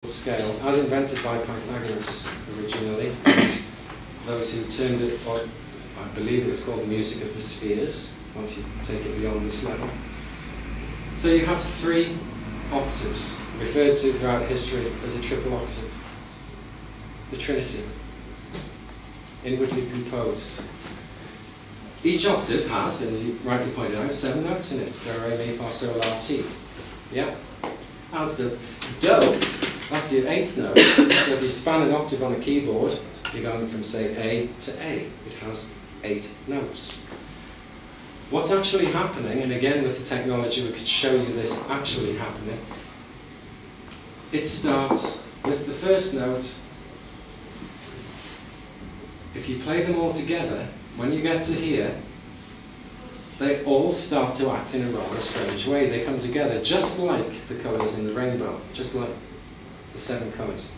scale as invented by Pythagoras originally, and those who turned it, or I believe it was called the music of the spheres, once you take it beyond this level. So you have 3 octaves, referred to throughout history as a triple octave. The Trinity, inwardly composed. Each octave has, as you rightly pointed out, 7 notes in it. Do, re, mi, fa, sol, la, ti. Yeah? As the do, that's the 8th note. So if you span an octave on a keyboard, you're going from, say, A to A. It has 8 notes. What's actually happening, and again with the technology we could show you this actually happening, it starts with the first note. If you play them all together, when you get to here, they all start to act in a rather strange way. They come together just like the colours in the rainbow, just like the 7 colours.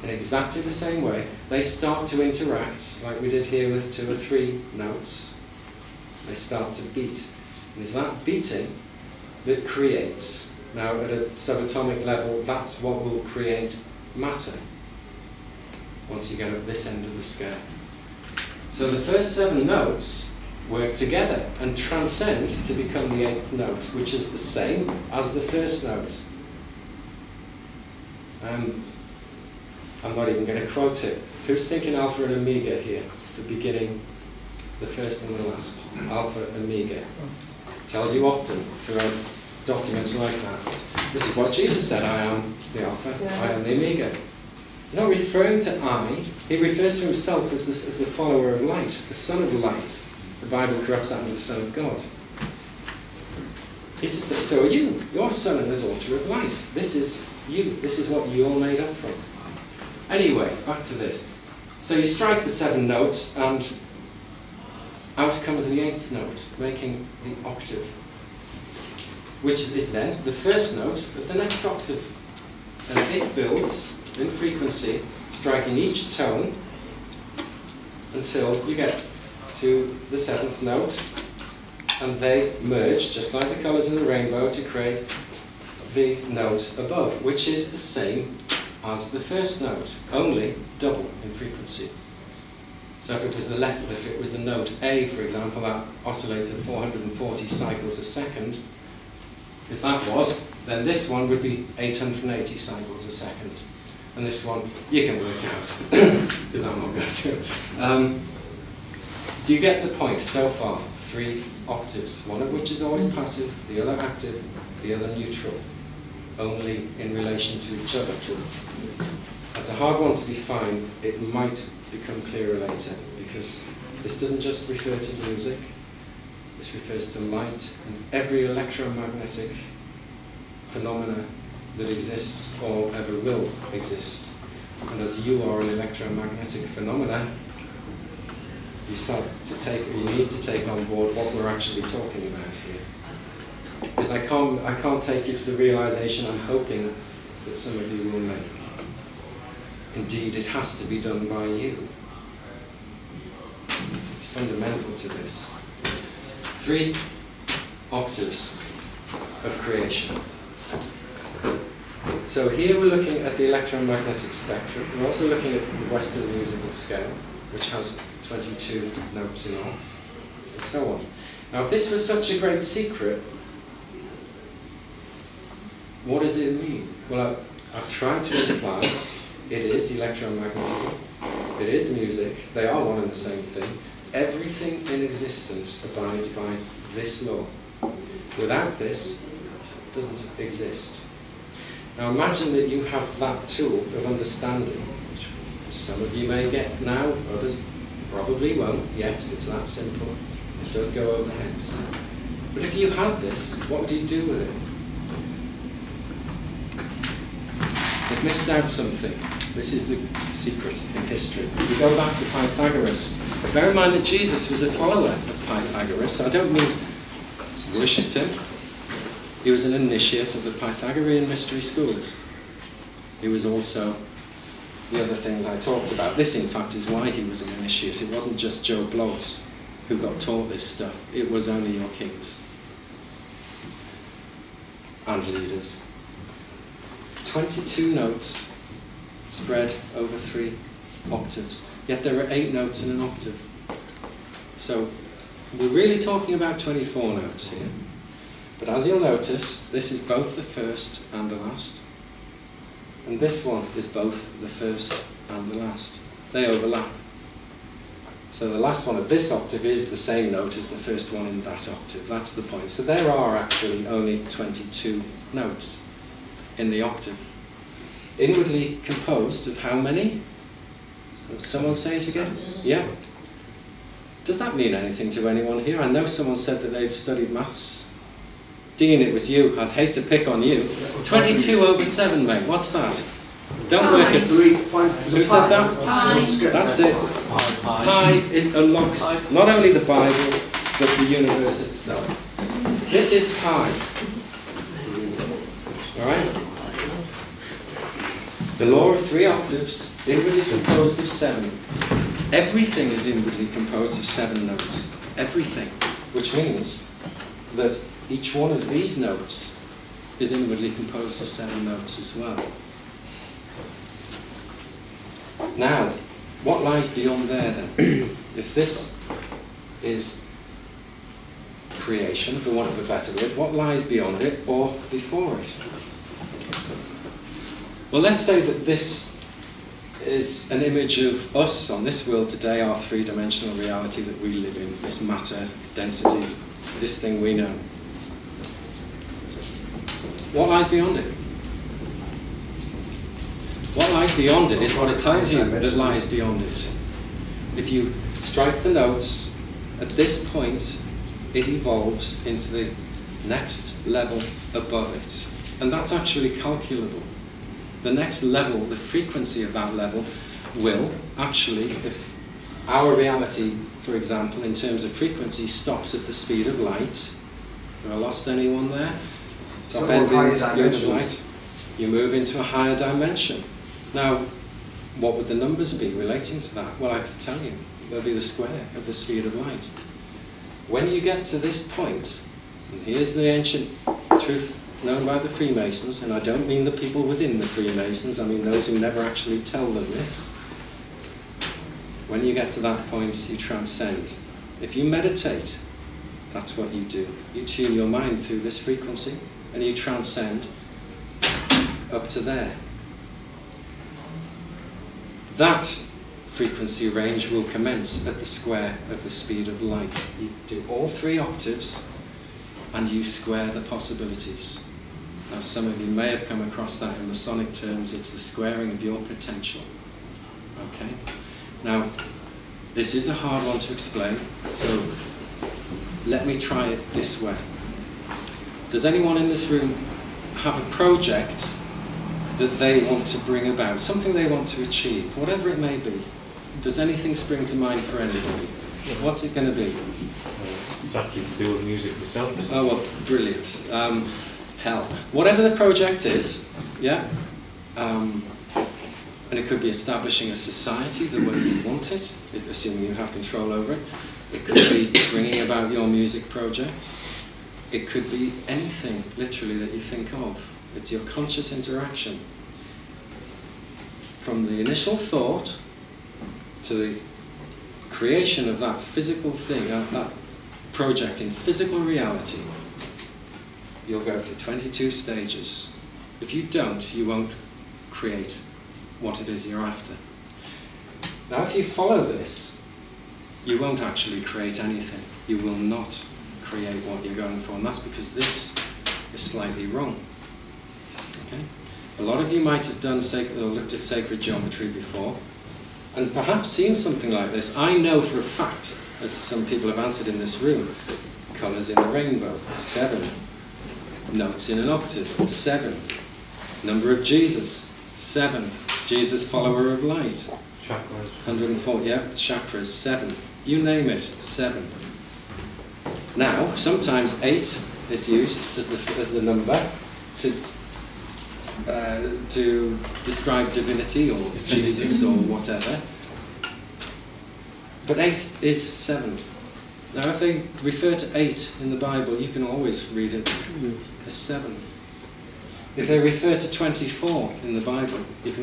In exactly the same way, they start to interact, like we did here with 2 or 3 notes. They start to beat. And it's that beating that creates, now at a subatomic level, that's what will create matter once you get at this end of the scale. So the first 7 notes work together and transcend to become the 8th note, which is the same as the first note. I'm not even going to quote it. Who's thinking alpha and omega here? The beginning, the first and the last. Alpha, omega. Tells you often throughout documents like that. This is what Jesus said, I am the alpha, yeah. I am the omega. He's not referring to I, he refers to himself as the follower of light, the son of light. The Bible corrupts that into the son of God. He says, so are you. You're a son and a daughter of light. This is you. This is what you're made up from. Anyway, back to this. So you strike the 7 notes and out comes the 8th note, making the octave, which is then the first note of the next octave. And it builds in frequency, striking each tone until you get to the 7th note, and they merge, just like the colours in the rainbow, to create the note above, which is the same as the first note, only double in frequency. So if it was the letter, if it was the note A, for example, that oscillates at 440 cycles a second, if that was, then this one would be 880 cycles a second. And this one, you can work out, because I'm not going to. Do you get the point so far? 3 octaves, one of which is always passive, the other active, the other neutral, only in relation to each other. That's a hard one to define. It might become clearer later, because this doesn't just refer to music, this refers to light and every electromagnetic phenomena that exists or ever will exist. And as you are an electromagnetic phenomena, you start to take, you need to take on board what we're actually talking about here. Because I can't take you to the realization I'm hoping that some of you will make. Indeed, it has to be done by you. It's fundamental to this. 3 octaves of creation. So here we're looking at the electromagnetic spectrum. We're also looking at the Western musical scale, which has 22 notes in all, and so on. Now, if this was such a great secret, what does it mean? Well, I've tried to imply it is electromagnetism, it is music, they are one and the same thing. Everything in existence abides by this law. Without this, it doesn't exist. Now imagine that you have that tool of understanding, which some of you may get now, others probably won't yet. It's that simple. It does go over heads. But if you had this, what would you do with it? You've missed out something. This is the secret in history. We go back to Pythagoras. Bear in mind that Jesus was a follower of Pythagoras. I don't mean worshipped him. He was an initiate of the Pythagorean mystery schools. He was also the other things I talked about. This, in fact, is why he was an initiate. It wasn't just Joe Bloggs who got taught this stuff. It was only your kings and leaders. 22 notes spread over 3 octaves. Yet there are 8 notes in an octave. So we're really talking about 24 notes here. But as you'll notice, this is both the first and the last. And this one is both the first and the last. They overlap. So the last one of this octave is the same note as the first one in that octave. That's the point. So there are actually only 22 notes in the octave. Inwardly composed of how many? Someone say it again? Yeah. Does that mean anything to anyone here? I know someone said that they've studied maths. Dean, it was you. I'd hate to pick on you. 22 over 7, mate. What's that? Don't work it. Who said that? Pi. That's it. Pi it unlocks not only the Bible, but the universe itself. This is pi. Alright? The law of 3 octaves, inwardly composed of 7. Everything is inwardly composed of 7 notes. Everything. Which means that each one of these notes is inwardly composed of 7 notes as well. Now, what lies beyond there then? If this is creation, for want of a better word, what lies beyond it or before it? Well, let's say that this is an image of us on this world today, our 3-dimensional reality that we live in, this matter, density, this thing we know. What lies beyond it? What lies beyond it is what it tells you that lies beyond it. If you strike the notes, at this point, it evolves into the next level above it. And that's actually calculable. The next level, the frequency of that level, will actually, if our reality, for example, in terms of frequency, stops at the speed of light. Have I lost anyone there? Top end being the speed of light. You move into a higher dimension. Now, what would the numbers be relating to that? Well, I can tell you. They'll be the square of the speed of light. When you get to this point, and here's the ancient truth known by the Freemasons, and I don't mean the people within the Freemasons, I mean those who never actually tell them this. When you get to that point, you transcend. If you meditate, that's what you do. You tune your mind through this frequency, and you transcend up to there. That frequency range will commence at the square of the speed of light. You do all 3 octaves, and you square the possibilities. Now, some of you may have come across that in Masonic terms. It's the squaring of your potential. Okay? Now, this is a hard one to explain, so let me try it this way. Does anyone in this room have a project that they want to bring about, something they want to achieve, whatever it may be? Does anything spring to mind for anybody? What's it going to be? It's actually to do with music myself. Oh, well, brilliant. Hell. Whatever the project is, yeah? And it could be establishing a society the way you want it, assuming you have control over it. It could be bringing about your music project. It could be anything, literally, that you think of. It's your conscious interaction. From the initial thought to the creation of that physical thing, that project in physical reality, you'll go through 22 stages. If you don't, you won't create what it is you're after. Now, if you follow this, you won't actually create anything. You will not create what you're going for, and that's because this is slightly wrong. Okay? A lot of you might have done looked at sacred geometry before, and perhaps seen something like this. I know for a fact, as some people have answered in this room, colours in the rainbow, 7. Notes in an octave, 7. Number of Jesus, 7. Jesus, follower of light. Chakras. 104, yeah, chakras, 7. You name it, 7. Now, sometimes 8 is used as the number to describe divinity or Jesus or whatever. But 8 is 7. Now, if they refer to 8 in the Bible, you can always read it as 7. If they refer to 24 in the Bible, you can